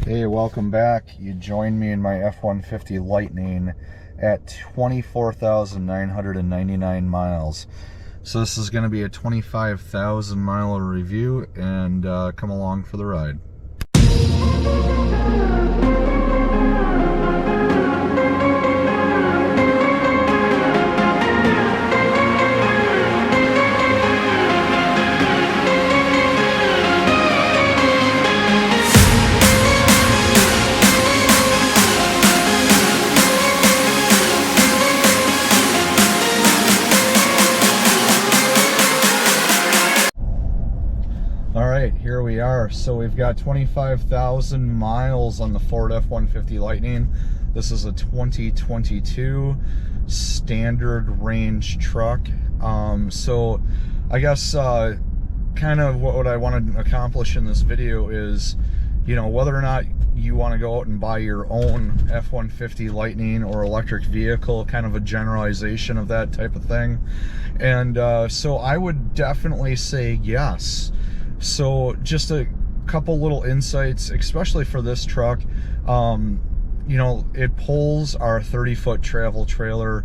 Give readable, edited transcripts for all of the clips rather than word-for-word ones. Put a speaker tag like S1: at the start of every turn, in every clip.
S1: Hey, welcome back. You joined me in my F-150 Lightning at 24,999 miles. So this is going to be a 25,000 mile review, and come along for the ride. Alright, here we are. So we've got 25,000 miles on the Ford F-150 Lightning. This is a 2022 standard range truck. So I guess kind of what I want to accomplish in this video is, you know, whether or not you want to go out and buy your own F-150 Lightning or electric vehicle, kind of a generalization of that type of thing. And so I would definitely say yes. So just a couple little insights, especially for this truck. You know, it pulls our 30-foot travel trailer.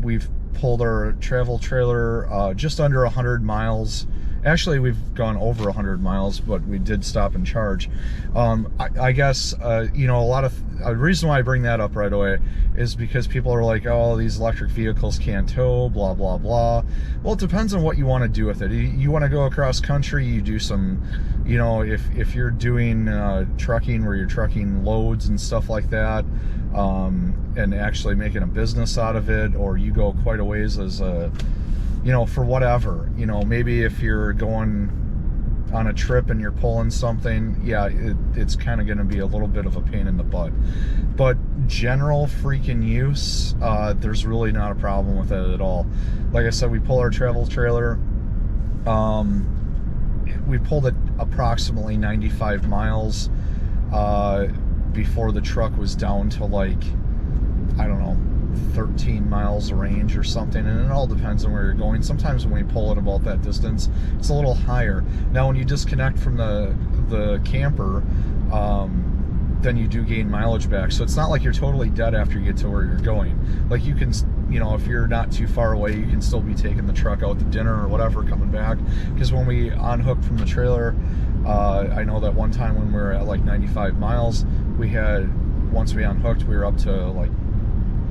S1: We've pulled our travel trailer just under 100 miles. Actually, we've gone over 100 miles, but we did stop and charge. I guess, you know, a reason why I bring that up right away is because people are like, oh, these electric vehicles can't tow, blah, blah, blah. Well, it depends on what you want to do with it. You want to go across country, you do some, you know, if you're doing trucking where you're trucking loads and stuff like that, and actually making a business out of it, or you go quite a ways as a, you know, for whatever, you know, maybe if you're going on a trip and you're pulling something, yeah, it's kind of going to be a little bit of a pain in the butt. But general freaking use, there's really not a problem with it at all. Like I said, we pull our travel trailer. We pulled it approximately 95 miles before the truck was down to, like, I don't know, 13 miles range or something, and it all depends on where you're going. Sometimes when we pull it about that distance, it's a little higher. Now when you disconnect from the camper, then you do gain mileage back, so it's not like you're totally dead after you get to where you're going. Like, you can, you know, if you're not too far away, you can still be taking the truck out to dinner or whatever, coming back. Because when we unhooked from the trailer, I know that one time when we were at like 95 miles, we had, once we unhooked, we were up to like,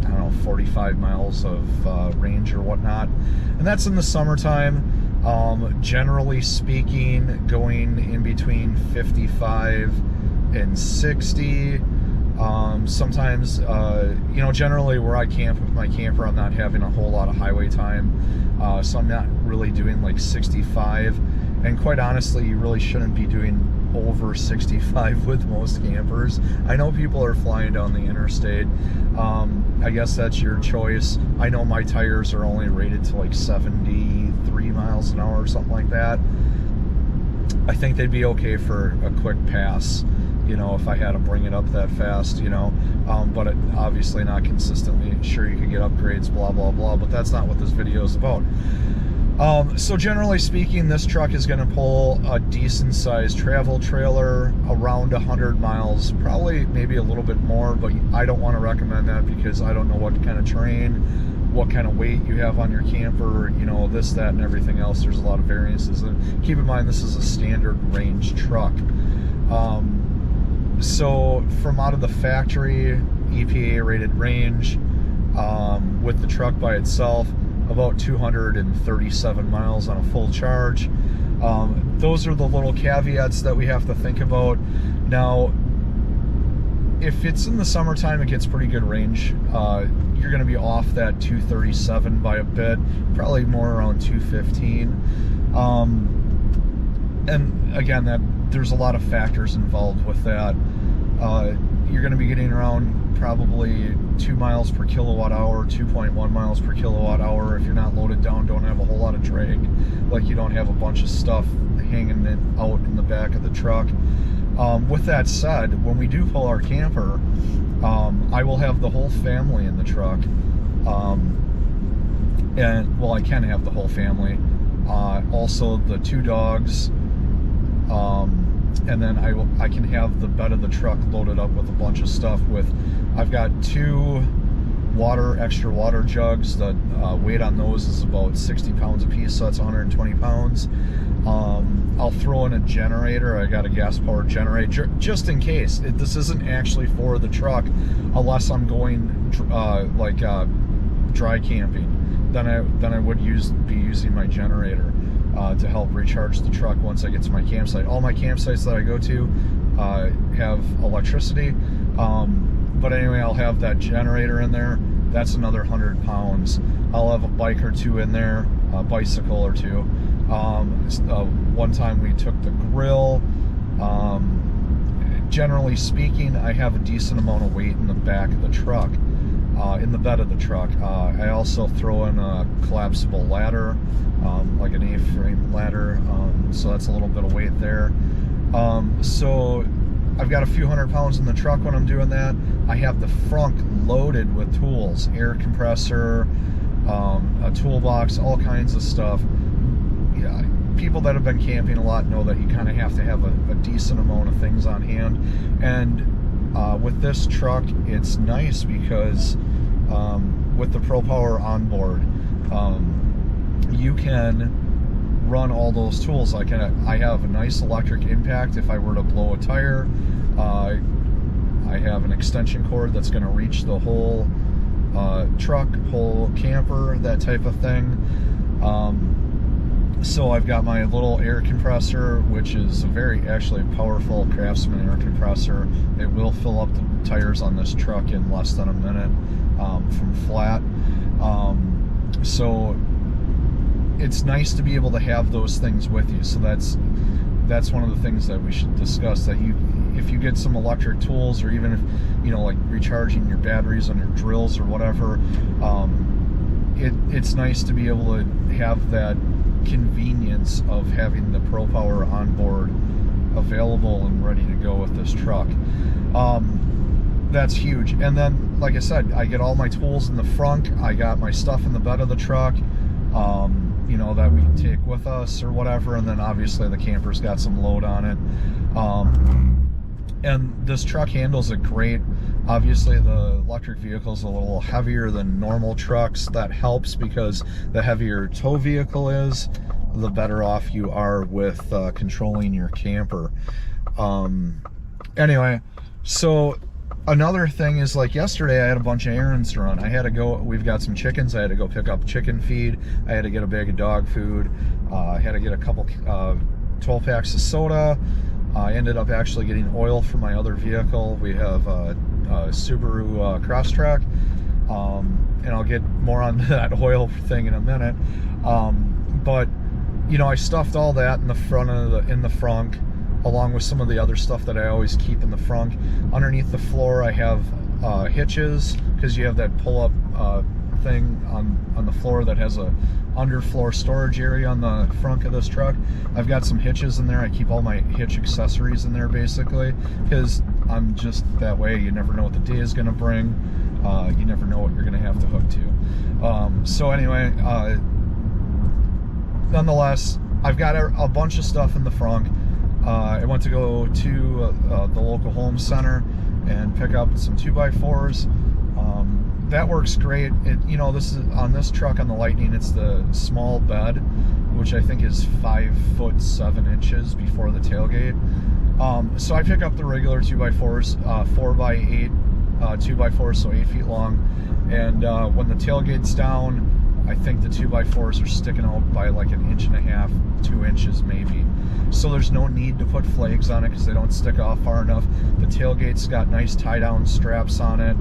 S1: I don't know, 45 miles of range or whatnot, and that's in the summertime. Generally speaking, going in between 55 and 60. Sometimes, you know, generally where I camp with my camper, I'm not having a whole lot of highway time, so I'm not really doing like 65. And quite honestly, you really shouldn't be doing over 65 with most campers. I know people are flying down the interstate. I guess that's your choice. I know my tires are only rated to like 73 miles an hour or something like that. I think they'd be okay for a quick pass, you know, if I had to bring it up that fast, you know, but obviously not consistently. Sure, you could get upgrades, blah, blah, blah, but that's not what this video is about. So generally speaking, this truck is going to pull a decent sized travel trailer around 100 miles, probably maybe a little bit more, but I don't want to recommend that because I don't know what kind of terrain, what kind of weight you have on your camper, you know, this, that, and everything else. There's a lot of variances, and keep in mind this is a standard range truck. So from out of the factory, EPA rated range, with the truck by itself, about 237 miles on a full charge. Those are the little caveats that we have to think about. Now, if it's in the summertime, it gets pretty good range. You're going to be off that 237 by a bit, probably more around 215. And again, there's a lot of factors involved with that. You're going to be getting around probably 2 miles per kilowatt hour, 2.1 miles per kilowatt hour if you're not loaded down, don't have a whole lot of drag, like you don't have a bunch of stuff hanging out in the back of the truck. With that said, when we do pull our camper, I will have the whole family in the truck, and well, I can have the whole family. Also the 2 dogs, and then I can have the bed of the truck loaded up with a bunch of stuff. I've got 2 extra water jugs. The weight on those is about 60 pounds a piece, so that's 120 pounds. I'll throw in a generator. I got a gas powered generator just in case. This isn't actually for the truck unless I'm going dry camping. Then I would be using my generator to help recharge the truck once I get to my campsite. All my campsites that I go to have electricity, but anyway, I'll have that generator in there. That's another 100 pounds. I'll have a bike or 2 in there, a bicycle or 2. One time we took the grill. Generally speaking, I have a decent amount of weight in the back of the truck, in the bed of the truck. I also throw in a collapsible ladder, like an A-frame ladder, so that's a little bit of weight there. So I've got a few 100 pounds in the truck when I'm doing that. I have the frunk loaded with tools, air compressor, a toolbox, all kinds of stuff. Yeah, people that have been camping a lot know that you kind of have to have a decent amount of things on hand. And with this truck, it's nice because with the ProPower onboard, you can run all those tools. I have a nice electric impact if I were to blow a tire. I have an extension cord that's going to reach the whole truck, whole camper, that type of thing. So I've got my little air compressor, which is a very actually powerful Craftsman air compressor. It will fill up the tires on this truck in less than a minute from flat. So it's nice to be able to have those things with you. So that's one of the things that we should discuss, that if you get some electric tools, or even if, like recharging your batteries on your drills or whatever, it's nice to be able to have that convenience of having the ProPower onboard available and ready to go with this truck. That's huge. And then, like I said, I get all my tools in the frunk. I got my stuff in the bed of the truck, that we can take with us or whatever. And then obviously the camper's got some load on it. And this truck handles it great. Obviously the electric vehicle is a little heavier than normal trucks. That helps because the heavier tow vehicle is, the better off you are with controlling your camper. Anyway, so another thing is, like yesterday I had a bunch of errands to run. I had to go, we've got some chickens, I had to go pick up chicken feed. I had to get a bag of dog food. I had to get a couple 12 packs of soda. I ended up actually getting oil for my other vehicle. We have a Subaru Crosstrek, and I'll get more on that oil thing in a minute. But I stuffed all that in the frunk, along with some of the other stuff that I always keep in the frunk. Underneath the floor, I have hitches, because you have that pull-up thing on the floor that has a underfloor storage area on the front of this truck. I've got some hitches in there. I keep all my hitch accessories in there, basically, because I'm just that way. You never know what the day is going to bring. You never know what you're going to have to hook to. So anyway, nonetheless, I've got a bunch of stuff in the front. I went to go to the local home center and pick up some 2x4s. That works great. This is on this truck, on the Lightning, it's the small bed, which I think is 5'7" before the tailgate. So I pick up the regular 2x4s, 4x8 2x4s, so 8 feet long. And when the tailgate's down, I think the 2x4s are sticking out by like 1.5 inches, 2 inches maybe. So there's no need to put flags on it because they don't stick off far enough. The tailgate's got nice tie-down straps on it.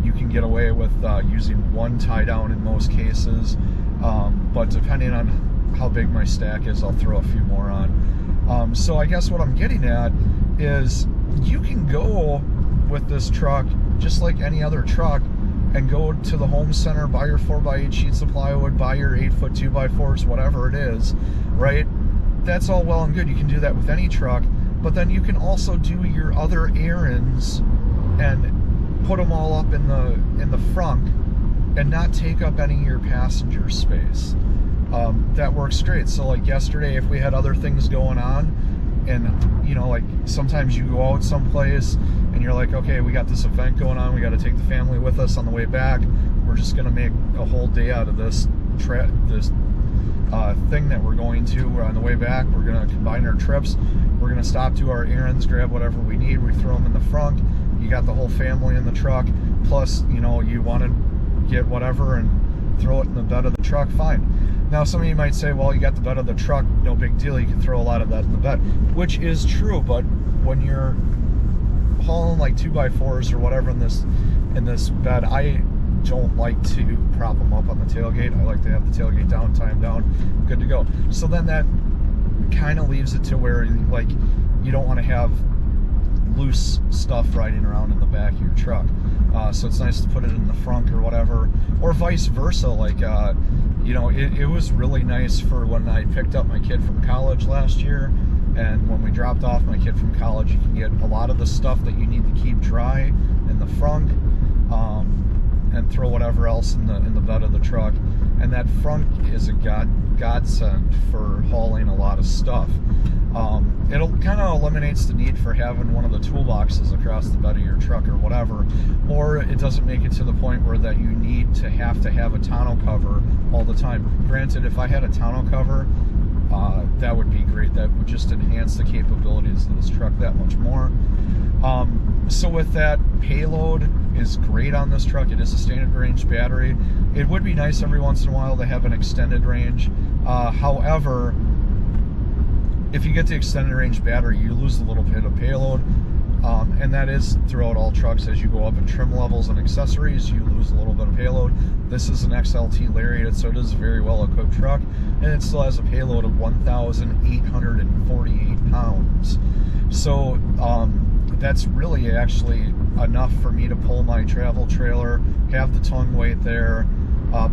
S1: You can get away with using one tie-down in most cases, but depending on how big my stack is, I'll throw a few more on. So I guess what I'm getting at is you can go with this truck just like any other truck and go to the home center, buy your 4x8 sheets of plywood, buy your 8-foot 2x4s, whatever it is, right? That's all well and good. You can do that with any truck, but then you can also do your other errands and put them all up in the front and not take up any of your passenger space. That works great. So like yesterday, if we had other things going on, And, you know, like sometimes you go out someplace and you're like, okay, we got this event going on, we got to take the family with us on the way back. We're just going to make a whole day out of this thing that we're going to. We're on the way back, we're going to combine our trips. We're going to stop, do our errands, grab whatever we need. We throw them in the front. You got the whole family in the truck. Plus, you know, you want to get whatever and throw it in the bed of the truck, fine. Now, some of you might say, well, you got the bed of the truck, no big deal. You can throw a lot of that in the bed, which is true. But when you're hauling like 2x4s or whatever in this bed, I don't like to prop them up on the tailgate. I like to have the tailgate down, tie them down, good to go. So then that kind of leaves it to where, like, you don't want to have loose stuff riding around in the back of your truck. So it's nice to put it in the front or whatever, or vice versa. Like, you know, it was really nice for when I picked up my kid from college last year, and when we dropped off my kid from college, you can get a lot of the stuff that you need to keep dry in the front, and throw whatever else in the bed of the truck. And that front is a godsend for hauling a lot of stuff. It'll kind of eliminates the need for having one of the toolboxes across the bed of your truck or whatever, or it doesn't make it to the point where that you need to have a tonneau cover all the time. Granted, if I had a tonneau cover, that would be great. That would just enhance the capabilities of this truck that much more. So with that, payload is great on this truck. It is a standard range battery. It would be nice every once in a while to have an extended range. However, if you get the extended range battery, you lose a little bit of payload. And that is throughout all trucks. As you go up in trim levels and accessories, you lose a little bit of payload. This is an XLT Lariat, so it is a very well equipped truck, and it still has a payload of 1,848 pounds. So that's really actually enough for me to pull my travel trailer, have the tongue weight there,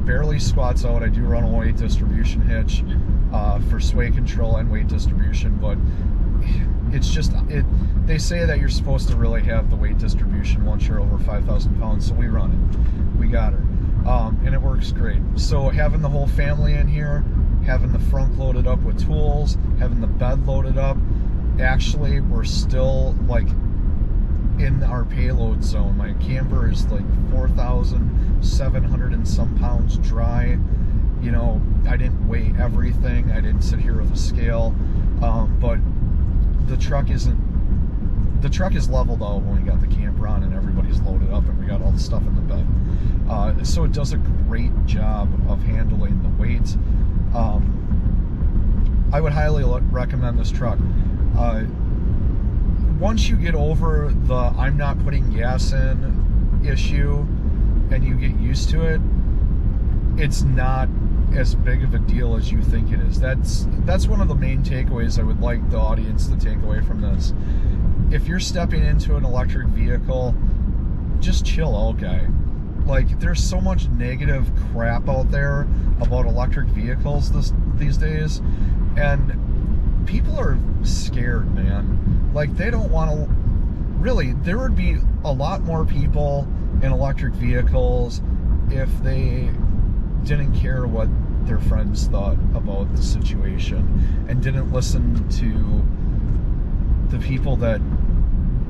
S1: barely squats out. I do run a weight distribution hitch for sway control and weight distribution, but it's just, they say that you're supposed to really have the weight distribution once you're over 5,000 pounds, so we run it. We got her. And it works great. So having the whole family in here, having the front loaded up with tools, having the bed loaded up, actually we're still like in our payload zone. My camper is like 4,700 and some pounds dry. You know, I didn't weigh everything. I didn't sit here with a scale, but the truck is leveled out when we got the camper on and everybody's loaded up and we got all the stuff in the bed. So it does a great job of handling the weight. I would highly recommend this truck. Once you get over the I'm not putting gas in issue and you get used to it, it's not as big of a deal as you think it is. That's one of the main takeaways I would like the audience to take away from this. If you're stepping into an electric vehicle, just chill out, guy. Like, there's so much negative crap out there about electric vehicles these days, and people are scared, man. Like, they don't want to, really, there would be a lot more people in electric vehicles if they didn't care what their friends thought about the situation and didn't listen to the people that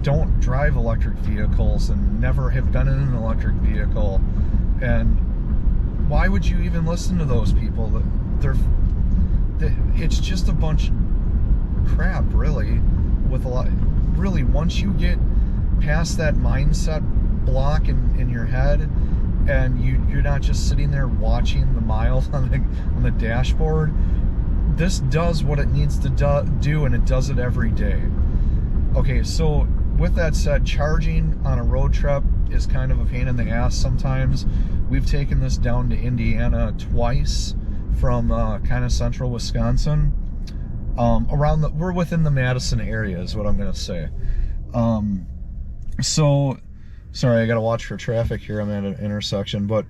S1: don't drive electric vehicles and never have been in an electric vehicle. And why would you even listen to those people? It's just a bunch of crap, really. With a lot, really, once you get past that mindset block in your head, and you're not just sitting there watching the miles on the dashboard, this does what it needs to do, and it does it every day. Okay, so with that said, charging on a road trip is kind of a pain in the ass sometimes. We've taken this down to Indiana twice from kind of central Wisconsin. We're within the Madison area is what I'm gonna say. So sorry, I gotta watch for traffic here. I'm at an intersection, but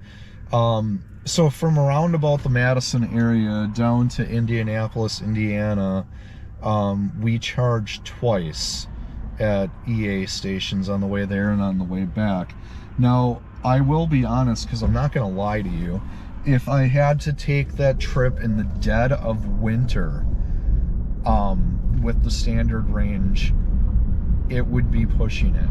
S1: so from around about the Madison area down to Indianapolis, Indiana, we charge twice at EA stations on the way there and on the way back. Now, I will be honest, because I'm not gonna lie to you, if I had to take that trip in the dead of winter, with the standard range, it would be pushing it.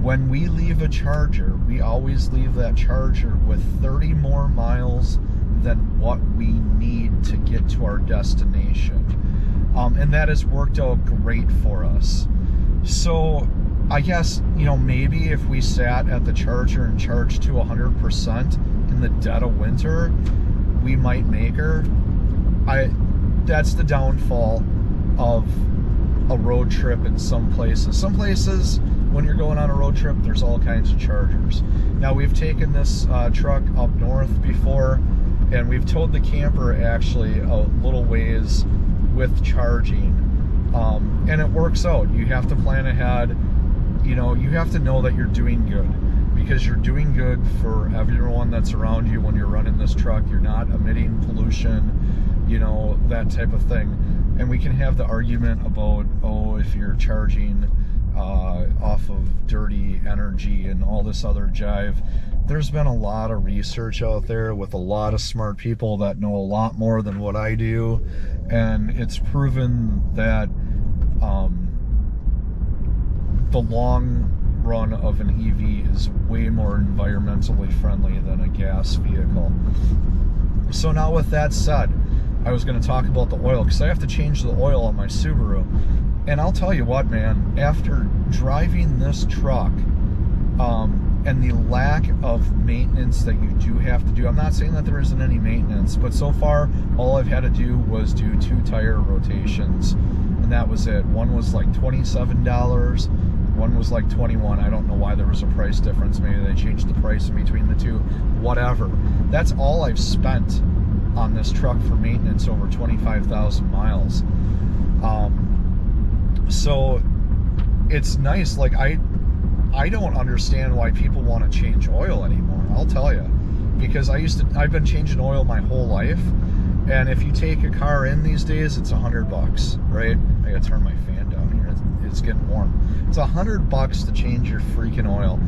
S1: When we leave a charger, we always leave that charger with 30 more miles than what we need to get to our destination. And that has worked out great for us. So I guess, maybe if we sat at the charger and charged to 100% in the dead of winter, we might make her. That's the downfall of a road trip in some places. Some places, when you're going on a road trip, there's all kinds of chargers. Now, we've taken this truck up north before, and we've towed the camper actually a little ways with charging. And it works out. You have to plan ahead. You have to know that you're doing good, because you're doing good for everyone that's around you when you're running this truck. You're not emitting pollution, that type of thing. And we can have the argument about, if you're charging off of dirty energy and all this other jive. There's been a lot of research out there with a lot of smart people that know a lot more than what I do, and it's proven that the long run of an EV is way more environmentally friendly than a gas vehicle. So now, with that said, I was going to talk about the oil, because I have to change the oil on my Subaru. And I'll tell you what, man, after driving this truck, and the lack of maintenance that you do have to do, I'm not saying that there isn't any maintenance, but so far, all I've had to do was do 2 tire rotations, and that was it. One was like $27, one was like $21. I don't know why there was a price difference. Maybe they changed the price in between the two. Whatever. That's all I've spent on this truck for maintenance over 25,000 miles. So it's nice. Like, I don't understand why people want to change oil anymore. I'll tell you, because I've been changing oil my whole life, and if you take a car in these days, it's $100, right? I gotta turn my fan down here. It's getting warm. It's $100 to change your freaking oil,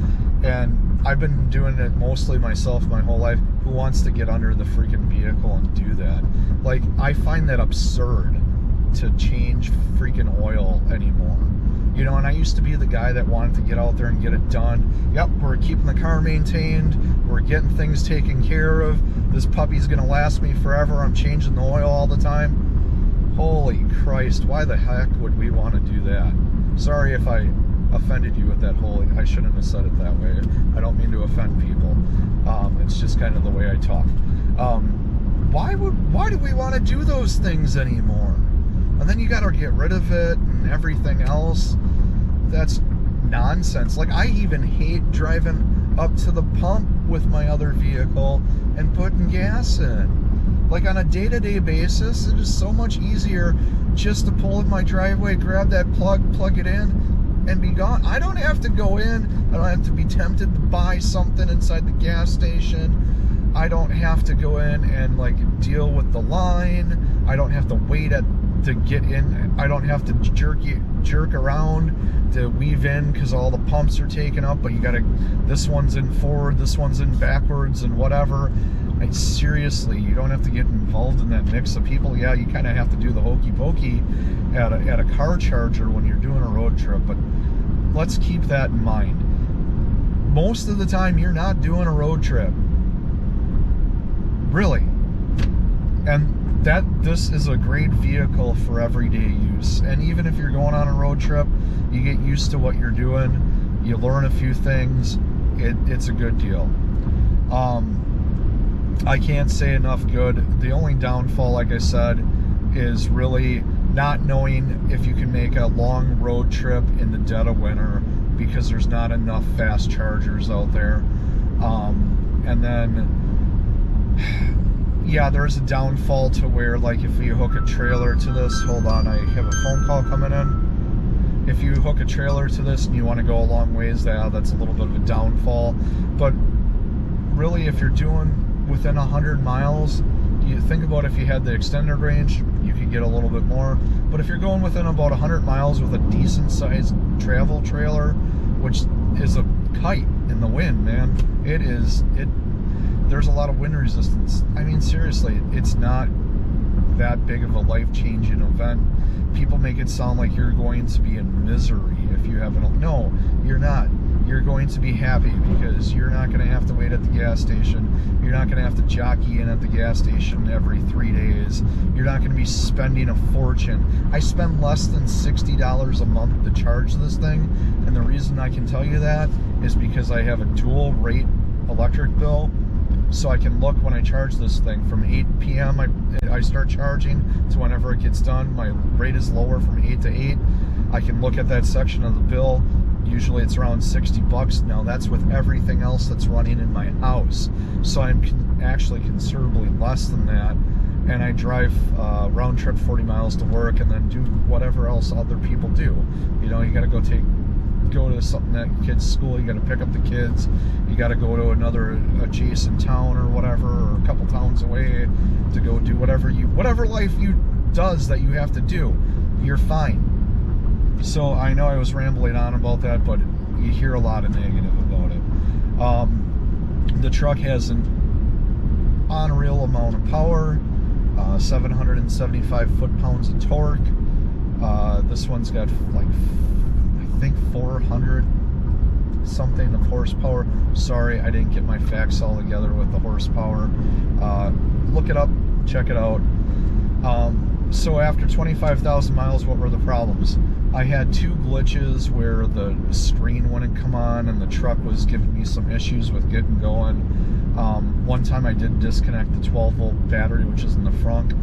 S1: and I've been doing it mostly myself my whole life. Who wants to get under the freaking vehicle and do that? Like, I find that absurd to change freaking oil anymore. And I used to be the guy that wanted to get out there and get it done. Yep, we're keeping the car maintained. We're getting things taken care of. This puppy's going to last me forever. I'm changing the oil all the time. Holy Christ, why the heck would we want to do that? Sorry if I offended you with that I shouldn't have said it that way. I don't mean to offend people. It's just kind of the way I talk. Why do we want to do those things anymore? And then you got to get rid of it and everything else. That's nonsense. Like, I even hate driving up to the pump with my other vehicle and putting gas in. Like, on a day-to-day basis, it is so much easier just to pull in my driveway, grab that plug it in, and be gone. I don't have to go in. I don't have to be tempted to buy something inside the gas station. I don't have to go in and deal with the line. I don't have to wait to get in. I don't have to jerk around to weave in because all the pumps are taken up, but this one's in forward, this one's in backwards, and whatever. Seriously, you don't have to get involved in that mix of people. Yeah, you kind of have to do the hokey pokey at a car charger when you're doing a road trip, but let's keep that in mind. Most of the time, you're not doing a road trip. Really. And this is a great vehicle for everyday use. And even if you're going on a road trip, you get used to what you're doing, you learn a few things, it's a good deal. I can't say enough good. The only downfall, like I said, is really not knowing if you can make a long road trip in the dead of winter, because there's not enough fast chargers out there. And then, yeah, there's a downfall to where, if you hook a trailer to this, hold on, I have a phone call coming in. If you hook a trailer to this and you want to go a long ways, that's a little bit of a downfall. But really, if you're doing within 100 miles, you think about if you had the extended range, you could get a little bit more. But if you're going within about 100 miles with a decent sized travel trailer, which is a kite in the wind, man, there's a lot of wind resistance. I mean, seriously, it's not that big of a life-changing event People make it sound like you're going to be in misery if you have an... No, you're not. You're going to be happy because you're not going to have to wait at the gas station. You're not going to have to jockey in at the gas station every 3 days. You're not going to be spending a fortune. I spend less than $60 a month to charge this thing, and the reason I can tell you that is because I have a dual rate electric bill. So I can look when I charge this thing from 8 p.m. I start charging to whenever it gets done. My rate is lower from 8 to 8. I can look at that section of the bill. Usually it's around $60 now. That's with everything else that's running in my house. So I'm actually considerably less than that. And I drive round trip 40 miles to work and then do whatever else other people do. You know, you got to go to something at kids' school, you got to pick up the kids, you got to go to another adjacent town or whatever, or a couple towns away to go do whatever life you does that you have to do. You're fine. So I know I was rambling on about that, but you hear a lot of negative about it. The truck has an unreal amount of power, 775 foot-pounds of torque. This one's got like, I think 400 something of horsepower. Sorry, I didn't get my facts all together with the horsepower. Look it up, check it out. So after 25,000 miles, what were the problems? I had 2 glitches where the screen wouldn't come on and the truck was giving me some issues with getting going. One time I did disconnect the 12-volt battery, which is in the front.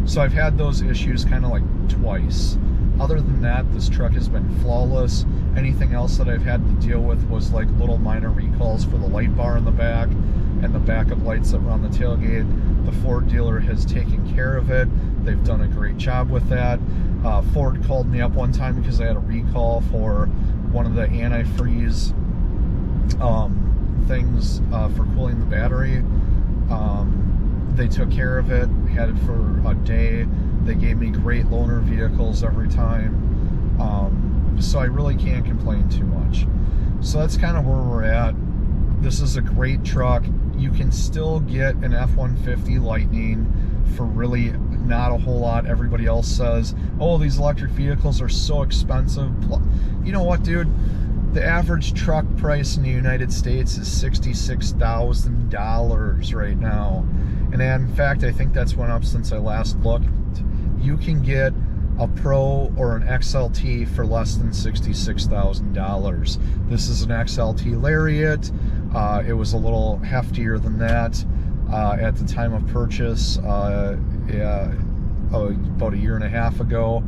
S1: So I've had those issues kind of like twice. Other than that, this truck has been flawless. Anything else that I've had to deal with was like little minor recalls for the light bar in the back and the backup lights that were on the tailgate. The Ford dealer has taken care of it. They've done a great job with that. Ford called me up one time because I had a recall for one of the antifreeze things for cooling the battery. They took care of it, had it for a day. They gave me great loaner vehicles every time. So I really can't complain too much. So that's kind of where we're at. This is a great truck. You can still get an F-150 Lightning for really not a whole lot. Everybody else says, oh, these electric vehicles are so expensive. You know what, dude? The average truck price in the United States is $66,000 right now. And in fact, I think that's went up since I last looked. You can get a Pro or an XLT for less than $66,000. This is an XLT Lariat. It was a little heftier than that at the time of purchase, about a year and a half ago.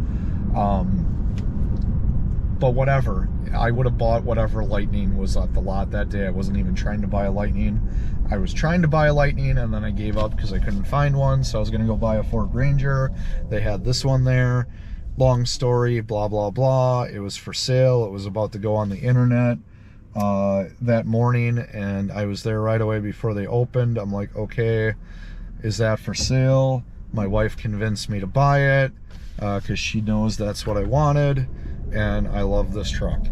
S1: But whatever, I would have bought whatever Lightning was at the lot that day. I wasn't even trying to buy a Lightning. I was trying to buy a Lightning and then I gave up because I couldn't find one, so I was going to go buy a Ford Ranger. They had this one there. Long story, blah, blah, blah. It was for sale. It was about to go on the internet that morning, and I was there right away before they opened. I'm like, okay, is that for sale? My wife convinced me to buy it because she knows that's what I wanted, and I love this truck.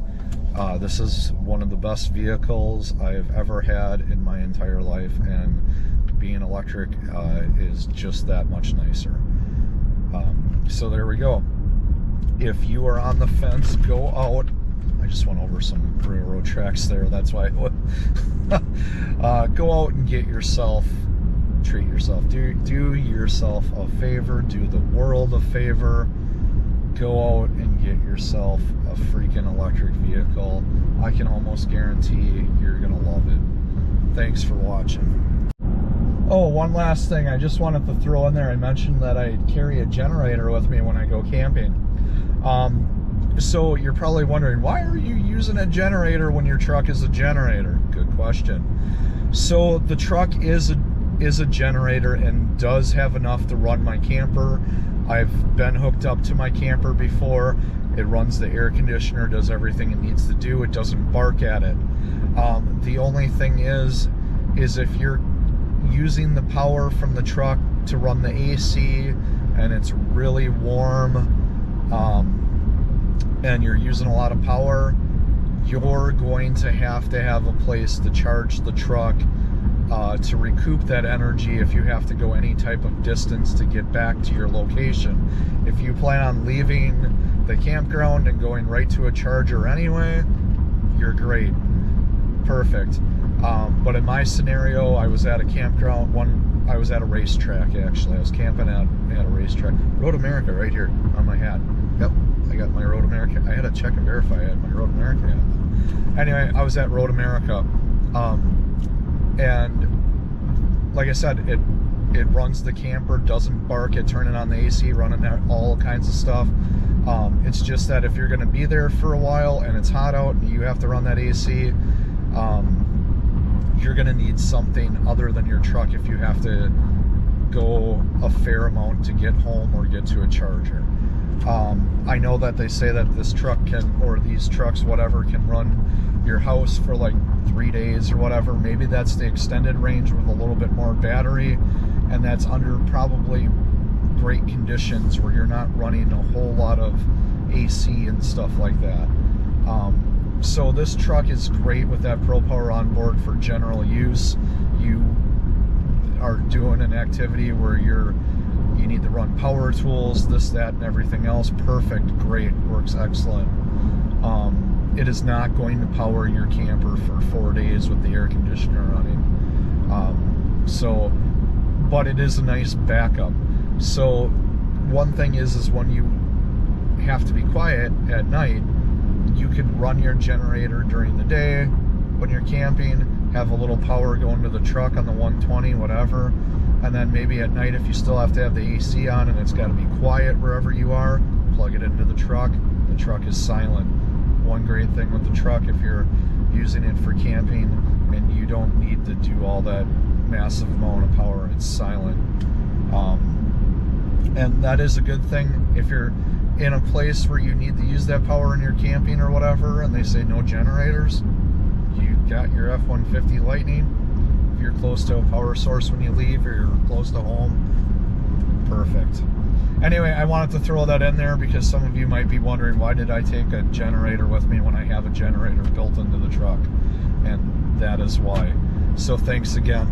S1: This is one of the best vehicles I've ever had in my entire life, and being electric is just that much nicer. So there we go. If you are on the fence, go out. I just went over some railroad tracks there, that's why. Go out and get yourself, treat yourself, do yourself a favor, do the world a favor. Go out and get yourself a freaking electric vehicle. I can almost guarantee you're gonna love it. Thanks for watching. Oh, one last thing I just wanted to throw in there. I mentioned that I carry a generator with me when I go camping. So you're probably wondering, why are you using a generator when your truck is a generator? Good question. So the truck is a generator and does have enough to run my camper. I've been hooked up to my camper before. It runs the air conditioner, does everything it needs to do. It doesn't bark at it. The only thing is if you're using the power from the truck to run the AC and it's really warm, and you're using a lot of power, you're going to have a place to charge the truck to recoup that energy if you have to go any type of distance to get back to your location. If you plan on leaving the campground and going right to a charger anyway, you're great. Perfect. But in my scenario, I was at a campground, I was at a racetrack actually. I was camping at a racetrack. Road America right here on my hat. Yep, I got my Road America. I had to check and verify I had my Road America hat. Anyway, I was at Road America. And like I said, it runs the camper, doesn't bark at turning on the AC, running all kinds of stuff. It's just that if you're going to be there for a while and it's hot out and you have to run that AC, you're going to need something other than your truck if you have to go a fair amount to get home or get to a charger. I know that they say that this truck can, or these trucks, whatever, can run your house for like 3 days or whatever. Maybe that's the extended range with a little bit more battery, and that's under probably great conditions where you're not running a whole lot of AC and stuff like that. So this truck is great with that ProPower onboard for general use. You are doing an activity where you need to run power tools, this, that, and everything else. Perfect, great, works excellent. It is not going to power your camper for 4 days with the air conditioner running. But it is a nice backup. So one thing is when you have to be quiet at night, you can run your generator during the day when you're camping, have a little power going to the truck on the 120, whatever, and then maybe at night if you still have to have the AC on and it's got to be quiet wherever you are, plug it into the truck. The truck is silent. One great thing with the truck, if you're using it for camping and you don't need to do all that massive amount of power, it's silent. And that is a good thing if you're in a place where you need to use that power in your camping or whatever, and they say no generators. You got your F-150 Lightning. If you're close to a power source when you leave, or you're close to home, perfect. Anyway, I wanted to throw that in there because some of you might be wondering, why did I take a generator with me when I have a generator built into the truck? And that is why. So thanks again.